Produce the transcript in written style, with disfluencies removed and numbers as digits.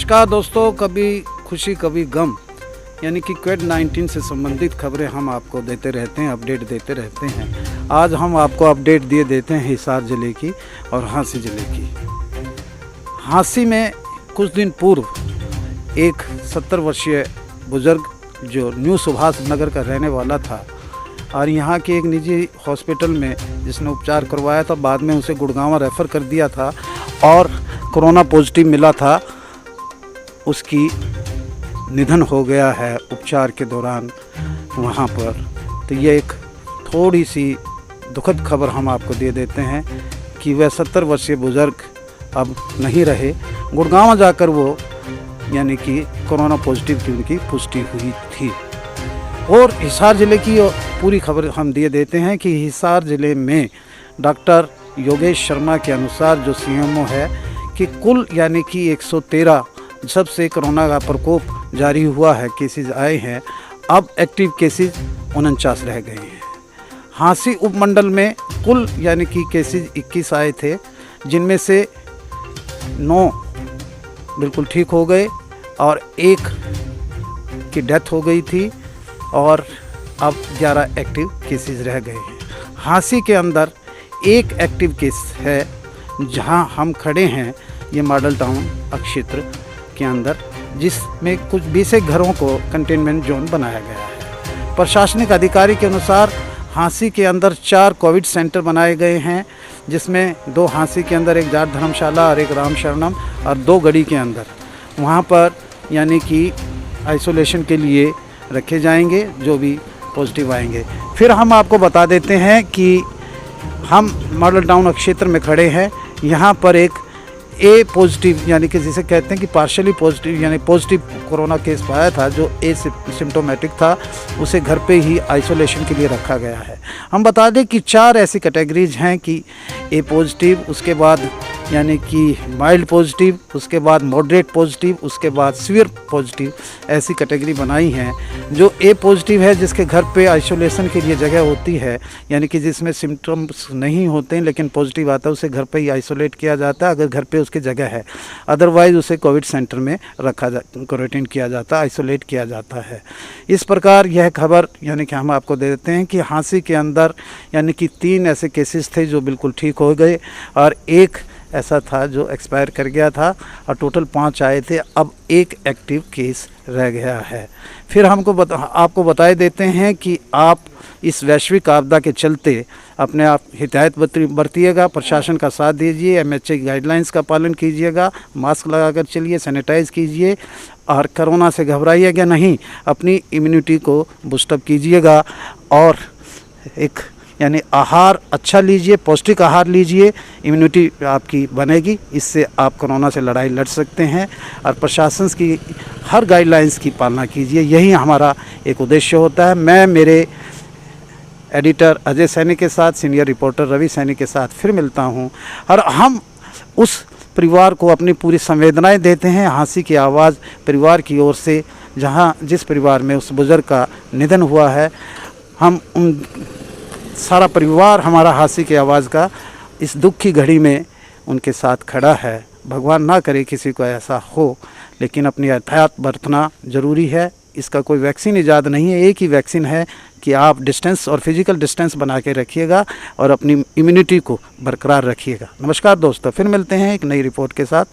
नमस्कार दोस्तों, कभी खुशी कभी गम यानी कि कोविड-19 से संबंधित खबरें हम आपको देते रहते हैं, अपडेट देते रहते हैं। आज हम आपको अपडेट दिए देते हैं हिसार ज़िले की और हाँसी ज़िले की। हाँसी में कुछ दिन पूर्व एक 70 वर्षीय बुज़ुर्ग जो न्यू सुभाष नगर का रहने वाला था और यहाँ के एक निजी हॉस्पिटल में जिसने उपचार करवाया था, बाद में उसे गुड़गांव रेफ़र कर दिया था और कोरोना पॉजिटिव मिला था, उसकी निधन हो गया है उपचार के दौरान वहाँ पर। तो ये एक थोड़ी सी दुखद खबर हम आपको दे देते हैं कि वह 70 वर्षीय बुज़ुर्ग अब नहीं रहे। गुड़गांव जाकर वो यानी कि कोरोना पॉजिटिव की उनकी पुष्टि हुई थी। और हिसार ज़िले की पूरी खबर हम दिए देते हैं कि हिसार ज़िले में डॉक्टर योगेश शर्मा के अनुसार जो सीएमओ है कि कुल यानी कि 113 जब से कोरोना का प्रकोप जारी हुआ है केसेस आए हैं, अब एक्टिव केसेस 49 रह गए हैं। हाँसी उपमंडल में कुल यानी कि केसेस 21 आए थे, जिनमें से 9 बिल्कुल ठीक हो गए और 1 की डेथ हो गई थी और अब 11 एक्टिव केसेस रह गए हैं। हाँसी के अंदर एक एक्टिव केस है जहां हम खड़े हैं, ये मॉडल टाउन क्षेत्र के अंदर, जिसमें कुछ 20 घरों को कंटेनमेंट जोन बनाया गया है। प्रशासनिक अधिकारी के अनुसार हाँसी के अंदर 4 कोविड सेंटर बनाए गए हैं, जिसमें 2 हाँसी के अंदर, एक जाट धर्मशाला और एक राम शरणम, और 2 गढ़ी के अंदर वहाँ पर यानी कि आइसोलेशन के लिए रखे जाएंगे जो भी पॉजिटिव आएंगे। फिर हम आपको बता देते हैं कि हम मॉडल टाउन क्षेत्र में खड़े हैं। यहाँ पर एक ए पॉजिटिव यानी कि जिसे कहते हैं कि पार्शली पॉजिटिव यानी पॉजिटिव कोरोना केस पाया था, जो ए सिम्टोमेटिक था, उसे घर पे ही आइसोलेशन के लिए रखा गया है। हम बता दें कि 4 ऐसी कैटेगरीज हैं कि ए पॉजिटिव, उसके बाद यानी कि माइल्ड पॉजिटिव, उसके बाद मॉडरेट पॉजिटिव, उसके बाद सीवियर पॉजिटिव, ऐसी कैटेगरी बनाई हैं। जो ए पॉजिटिव है, जिसके घर पे आइसोलेशन के लिए जगह होती है, यानी कि जिसमें सिम्टम्स नहीं होते हैं लेकिन पॉजिटिव आता है, उसे घर पे ही आइसोलेट किया जाता है अगर घर पे उसकी जगह है। अदरवाइज़ उसे कोविड सेंटर में क्वारंटाइन किया जाता है, आइसोलेट किया जाता है। इस प्रकार यह खबर यानी कि हम आपको दे देते हैं कि हाँसी के अंदर यानी कि 3 ऐसे केसेस थे जो बिल्कुल ठीक हो गए और 1 ऐसा था जो एक्सपायर कर गया था और टोटल 5 आए थे। अब 1 एक्टिव केस रह गया है। फिर हमको आपको बताए देते हैं कि आप इस वैश्विक आपदा के चलते अपने आप हिदायत बरतिएगा, प्रशासन का साथ दीजिए, MHA गाइडलाइंस का पालन कीजिएगा, मास्क लगाकर चलिए, सैनिटाइज़ कीजिए और कोरोना से घबराइएगा नहीं, अपनी इम्यूनिटी को बूस्टअप कीजिएगा और एक यानी आहार अच्छा लीजिए, पौष्टिक आहार लीजिए, इम्यूनिटी आपकी बनेगी, इससे आप कोरोना से लड़ाई लड़ सकते हैं और प्रशासन की हर गाइडलाइंस की पालना कीजिए। यही हमारा एक उद्देश्य होता है। मैं मेरे एडिटर अजय सैनी के साथ, सीनियर रिपोर्टर रवि सैनी के साथ फिर मिलता हूं और हम उस परिवार को अपनी पूरी संवेदनाएं देते हैं। हाँसी की आवाज़ परिवार की ओर से, जिस परिवार में उस बुज़ुर्ग का निधन हुआ है, हम उन सारा परिवार हमारा हाँसी की आवाज़ का इस दुख की घड़ी में उनके साथ खड़ा है। भगवान ना करे किसी को ऐसा हो, लेकिन अपनी एहतियात बरतना ज़रूरी है। इसका कोई वैक्सीन ईजाद नहीं है, एक ही वैक्सीन है कि आप डिस्टेंस और फिज़िकल डिस्टेंस बना के रखिएगा और अपनी इम्यूनिटी को बरकरार रखिएगा। नमस्कार दोस्तों, फिर मिलते हैं एक नई रिपोर्ट के साथ।